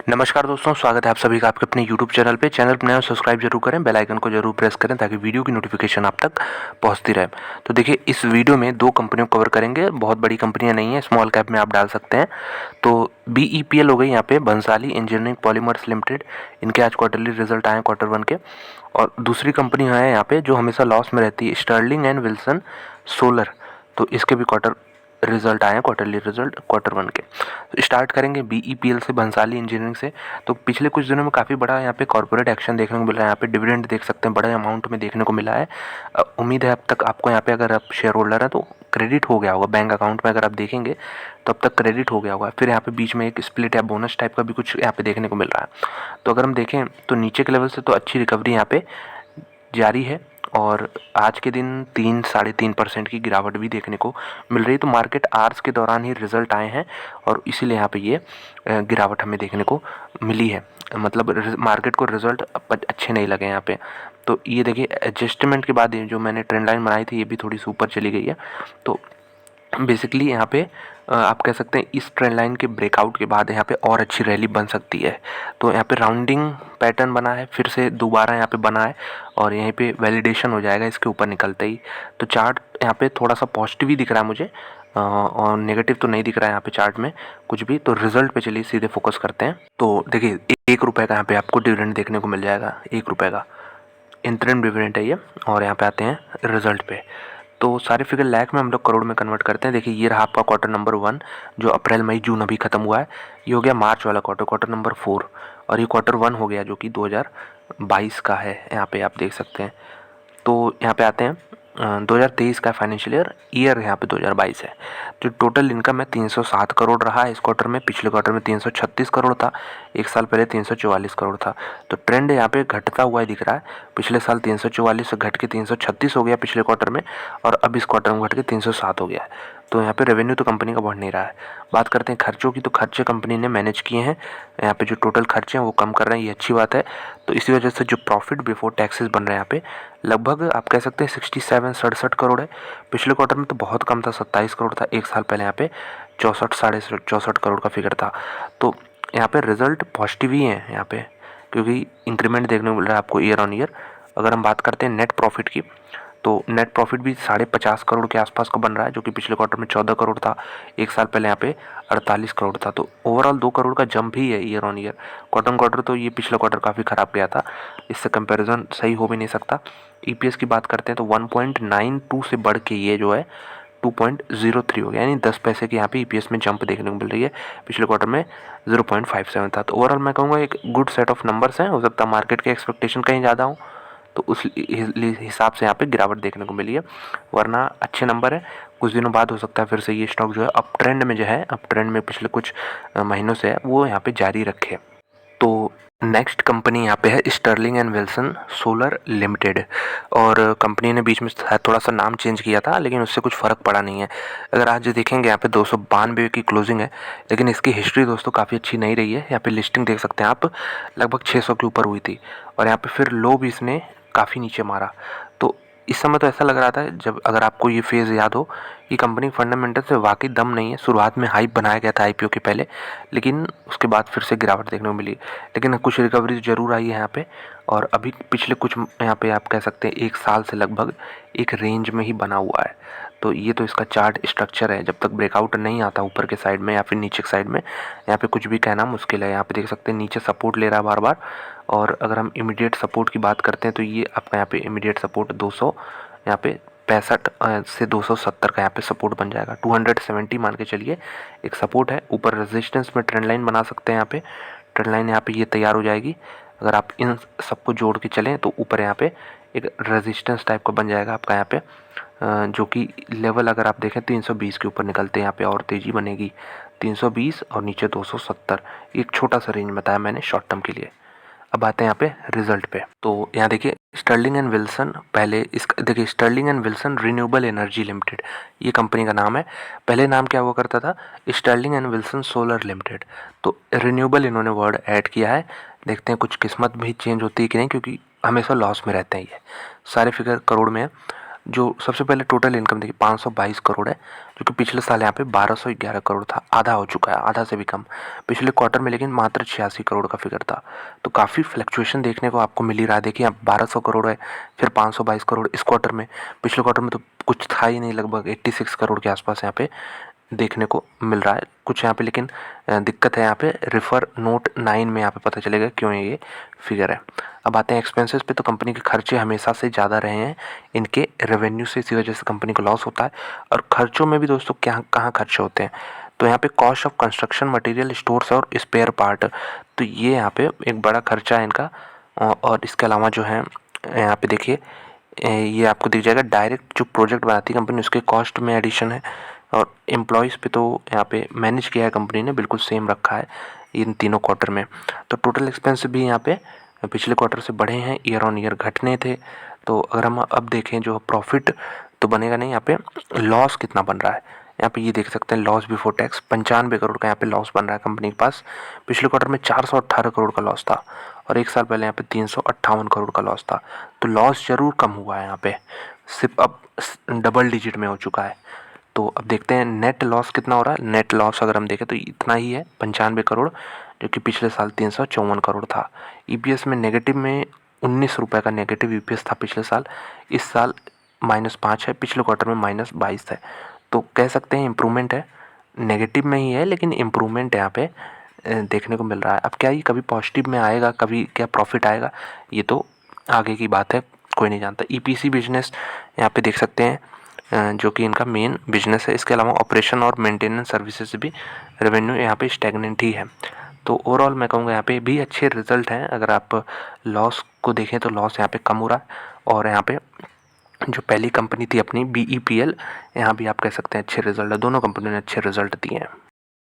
नमस्कार दोस्तों, स्वागत है आप सभी का आपके अपने यूट्यूब चैनल पे। चैनल पर नए हो सब्सक्राइब जरूर करें, बेल आइकन को जरूर प्रेस करें ताकि वीडियो की नोटिफिकेशन आप तक पहुंचती रहे। तो देखिए, इस वीडियो में दो कंपनियों को कवर करेंगे। बहुत बड़ी कंपनियां नहीं है, स्मॉल कैप में आप डाल सकते हैं। तो BEPL हो गई यहाँ पे, बंसाली इंजीनियरिंग पॉलीमर्स लिमिटेड। इनके आज क्वार्टरली रिजल्ट आए Q1 के। और दूसरी कंपनी है यहाँ पे जो हमेशा लॉस में रहती है, स्टर्लिंग एंड विल्सन सोलर। तो इसके भी रिजल्ट आए हैं, क्वार्टरली रिजल्ट Q1 के। तो स्टार्ट करेंगे BEPL से, बंसाली इंजीनियरिंग से। तो पिछले कुछ दिनों में काफ़ी बड़ा यहाँ पे कॉर्पोरेट एक्शन देखने को मिल रहा है। यहाँ पे डिविडेंड देख सकते हैं, बड़े अमाउंट में देखने को मिला है। उम्मीद है अब तक आपको यहाँ पे, अगर आप शेयर होल्डर हैं तो क्रेडिट हो गया होगा बैंक अकाउंट में। अगर आप देखेंगे तो अब तक क्रेडिट हो गया होगा। फिर यहाँ पे बीच में एक स्प्लिट या बोनस टाइप का भी कुछ यहाँ पे देखने को मिल रहा है। तो अगर हम देखें तो नीचे के लेवल से तो अच्छी रिकवरी यहाँ पे जारी है। और आज के दिन 3-3.5% की गिरावट भी देखने को मिल रही है। तो मार्केट आवर्स के दौरान ही रिजल्ट आए हैं और इसीलिए यहाँ पे ये गिरावट हमें देखने को मिली है। मतलब मार्केट को रिजल्ट अच्छे नहीं लगे यहाँ पे। तो ये देखिए, एडजस्टमेंट के बाद ये जो मैंने ट्रेंड लाइन बनाई थी ये भी थोड़ी सी ऊपर चली गई है। तो बेसिकली यहाँ पे आप कह सकते हैं इस ट्रेंड लाइन के ब्रेकआउट के बाद यहाँ पे और अच्छी रैली बन सकती है। तो यहाँ पे राउंडिंग पैटर्न बना है, फिर से दोबारा यहाँ पे बना है और यहीं पे वैलिडेशन हो जाएगा इसके ऊपर निकलते ही। तो चार्ट यहाँ पे थोड़ा सा पॉजिटिव ही दिख रहा है मुझे, और नेगेटिव तो नहीं दिख रहा है यहाँ पे चार्ट में कुछ भी। तो रिजल्ट पे चलिए सीधे फोकस करते हैं। तो देखिए, 1 रुपये का यहाँ पे आपको डिविडेंड देखने को मिल जाएगा, 1 रुपये का इंटरिम डिविडेंड है ये। और यहाँ पे आते हैं रिजल्ट पे। तो सारे फिगर लाख में हम लोग करोड़ में कन्वर्ट करते हैं। देखिए, ये रहा आपका Q1 जो अप्रैल मई जून अभी खत्म हुआ है। ये हो गया मार्च वाला Q4। और ये Q1 हो गया जो कि 2022 का है, यहाँ पे आप देख सकते हैं। तो यहाँ पे आते हैं 2023 का फाइनेंशियल ईयर यहाँ पे 2022 है। जो टोटल इनकम है 307 करोड़ रहा है इस क्वार्टर में। पिछले क्वार्टर में 336 करोड़ था, एक साल पहले 344 करोड़ था। तो ट्रेंड यहाँ पे घटता हुआ ही दिख रहा है। पिछले साल 344 से घट के 336 हो गया पिछले क्वार्टर में, और अब इस क्वार्टर में घट के 307 हो गया है। तो यहाँ पे रेवेन्यू तो कंपनी का बढ़ नहीं रहा है। बात करते हैं खर्चों की, तो खर्चे कंपनी ने मैनेज किए हैं। यहाँ पे जो टोटल खर्चे हैं वो कम कर रहे हैं, ये अच्छी बात है। तो इसी वजह से जो प्रॉफिट बिफोर टैक्सेस बन रहे हैं यहाँ पे, लगभग आप कह सकते हैं 67-67 करोड़ है। पिछले क्वार्टर में तो बहुत कम था, 27 करोड़ था। एक साल पहले यहाँ पे 64-64 करोड़ का फिगर था। तो यहाँ पे रिजल्ट पॉजिटिव ही है यहाँ पे, क्योंकि इंक्रीमेंट देखने को मिल रहा है आपको ईयर ऑन ईयर। अगर हम बात करते हैं नेट प्रॉफिट की, तो नेट प्रॉफिट भी 50.5 करोड़ के आसपास का बन रहा है, जो कि पिछले क्वार्टर में 14 करोड़ था। एक साल पहले यहाँ पे 48 करोड़ था। तो ओवरऑल 2 करोड़ का जंप भी है ईयर ऑन ईयर। क्वार्टर तो ये पिछला क्वार्टर काफ़ी ख़राब गया था, इससे कंपैरिजन सही हो भी नहीं सकता। EPS की बात करते हैं तो 1.92 से बढ़ के ये जो है 2.03 हो गया, यानी 10 पैसे की यहाँ पे EPS में जंप देखने को मिल रही है। पिछले क्वार्टर में 0.57 था। तो ओवरऑल मैं कहूँगा एक गुड सेट ऑफ नंबर्स हैं। हो सकता है मार्केट के एक्सपेक्टेशन कहीं ज़्यादा हो, तो उस हिसाब से यहाँ पे गिरावट देखने को मिली है, वरना अच्छे नंबर है। कुछ दिनों बाद हो सकता है फिर से ये स्टॉक जो है अप ट्रेंड में, जो है अप ट्रेंड में पिछले कुछ महीनों से है, वो यहाँ पे जारी रखे। तो नेक्स्ट कंपनी यहाँ पे है Sterling and Wilson solar limited. और कंपनी ने बीच में थोड़ा सा नाम चेंज किया था, लेकिन उससे कुछ फ़र्क पड़ा नहीं है। अगर आज देखेंगे यहाँ पे 292 की क्लोजिंग है, लेकिन इसकी हिस्ट्री दोस्तों काफ़ी अच्छी नहीं रही है। यहाँ पे लिस्टिंग देख सकते हैं आप, लगभग 600 के ऊपर हुई थी, और यहाँ पे फिर लो भी इसने काफ़ी नीचे मारा। तो इस समय तो ऐसा लग रहा था, जब अगर आपको ये फेज़ याद हो, कि कंपनी फंडामेंटल से वाकई दम नहीं है। शुरुआत में हाइप बनाया गया था IPO के पहले, लेकिन उसके बाद फिर से गिरावट देखने को मिली। लेकिन कुछ रिकवरी ज़रूर आई है यहाँ पे। और अभी पिछले कुछ यहाँ पे आप कह सकते हैं 1 साल से लगभग एक रेंज में ही बना हुआ है। तो ये तो इसका चार्ट स्ट्रक्चर है। जब तक ब्रेकआउट नहीं आता ऊपर के साइड में या फिर नीचे के साइड में, यहाँ पे कुछ भी कहना मुश्किल है। यहाँ पे देख सकते हैं नीचे सपोर्ट ले रहा है बार बार। और अगर हम इमीडिएट सपोर्ट की बात करते हैं तो ये आपका यहाँ पे इमीडिएट सपोर्ट 200, यहाँ पे 65 से 270 का यहाँ पे सपोर्ट बन जाएगा। 270 मान के चलिए एक सपोर्ट है। ऊपर रेजिस्टेंस में ट्रेंड लाइन बना सकते हैं। यहाँ पे ट्रेंड लाइन यहाँ पे ये तैयार हो जाएगी। अगर आप इन सबको जोड़ के चलें तो ऊपर यहाँ पे एक रेजिस्टेंस टाइप का बन जाएगा आपका यहाँ पे, जो कि लेवल अगर आप देखें 320 के ऊपर निकलते हैं यहाँ पे और तेज़ी बनेगी। 320 और नीचे 270, एक छोटा सा रेंज बताया मैंने शॉर्ट टर्म के लिए। अब आते हैं यहाँ पे रिजल्ट पे। तो यहाँ देखिए स्टर्लिंग एंड विल्सन, पहले इसका देखिए Sterling and Wilson renewable energy limited, ये कंपनी का नाम है। पहले नाम क्या हुआ करता था, Sterling and Wilson solar limited. तो रिन्यूएबल इन्होंने वर्ड ऐड किया है। देखते हैं कुछ किस्मत भी चेंज होती है कि नहीं, क्योंकि हमेशा लॉस में रहते हैं ये। सारे फिगर करोड़ में है। जो सबसे पहले टोटल इनकम देखिए 522 करोड़ है, जो कि पिछले साल यहाँ पे 1211 करोड़ था, आधा हो चुका है, आधा से भी कम पिछले क्वार्टर में, लेकिन मात्र 86 करोड़ का फिगर था। तो काफ़ी फ्लक्चुएशन देखने को आपको मिल ही रहा है। देखिए अब 1200 करोड़ है, फिर 522 करोड़ इस क्वार्टर में, पिछले क्वार्टर में तो कुछ था ही नहीं, लगभग 86 करोड़ के आसपास यहाँ पे देखने को मिल रहा है कुछ यहाँ पे। लेकिन दिक्कत है यहाँ पे, रेफर नोट 9 में यहाँ पे पता चलेगा क्यों ये फिगर है। अब आते हैं एक्सपेंसेस पे। तो कंपनी के खर्चे हमेशा से ज़्यादा रहे हैं इनके रेवेन्यू से, इसी वजह से कंपनी को लॉस होता है। और खर्चों में भी दोस्तों क्या कहाँ खर्चे होते हैं, तो यहाँ पे cost of construction material, stores और स्पेयर पार्ट, तो ये यहाँ पे एक बड़ा खर्चा है इनका। और इसके अलावा जो है यहाँ पे देखिए ये आपको दिख जाएगा डायरेक्ट जो प्रोजेक्ट बनाती है कंपनी उसके कॉस्ट में एडिशन है। और एम्प्लॉयज़ पे तो यहाँ पे मैनेज किया है कंपनी ने, बिल्कुल सेम रखा है इन तीनों क्वार्टर में। तो टोटल एक्सपेंस भी यहाँ पे पिछले क्वार्टर से बढ़े हैं, ईयर ऑन ईयर घटने थे। तो अगर हम अब देखें जो प्रॉफिट तो बनेगा नहीं, यहाँ पे लॉस कितना बन रहा है यहाँ पे ये देख सकते हैं। लॉस बिफोर टैक्स 95 करोड़ का यहाँ पे लॉस बन रहा है कंपनी के पास। पिछले क्वार्टर में 418 करोड़ का लॉस था, और एक साल पहले यहाँ पे 358 करोड़ का लॉस था। तो लॉस जरूर कम हुआ है यहाँ पे, सिर्फ अब डबल डिजिट में हो चुका है। तो अब देखते हैं नेट लॉस कितना हो रहा है। नेट लॉस अगर हम देखें तो इतना ही है, 95 करोड़, जो कि पिछले साल 354 करोड़ था। ईपीएस में नेगेटिव में 19 रुपये का नेगेटिव ईपीएस था पिछले साल, इस साल -5 है, पिछले क्वार्टर में -22 है। तो कह सकते हैं इम्प्रूवमेंट है, नेगेटिव में ही है लेकिन इम्प्रूवमेंट यहाँ पे देखने को मिल रहा है। अब क्या ये कभी पॉजिटिव में आएगा, कभी क्या प्रॉफिट आएगा, ये तो आगे की बात है, कोई नहीं जानता। ईपीसी बिजनेस यहाँ पे देख सकते हैं जो कि इनका मेन बिजनेस है। इसके अलावा ऑपरेशन और मेंटेनेंस सर्विसेज से भी रेवेन्यू यहाँ पे स्टैग्नेंट ही है। तो ओवरऑल मैं कहूँगा यहाँ पे भी अच्छे रिजल्ट हैं। अगर आप लॉस को देखें तो लॉस यहाँ पे कम हो रहा है, और यहाँ पे जो पहली कंपनी थी अपनी BEPL, यहाँ भी आप कह सकते हैं अच्छे रिजल्ट है। दोनों कंपनियों ने अच्छे रिजल्ट दिए हैं।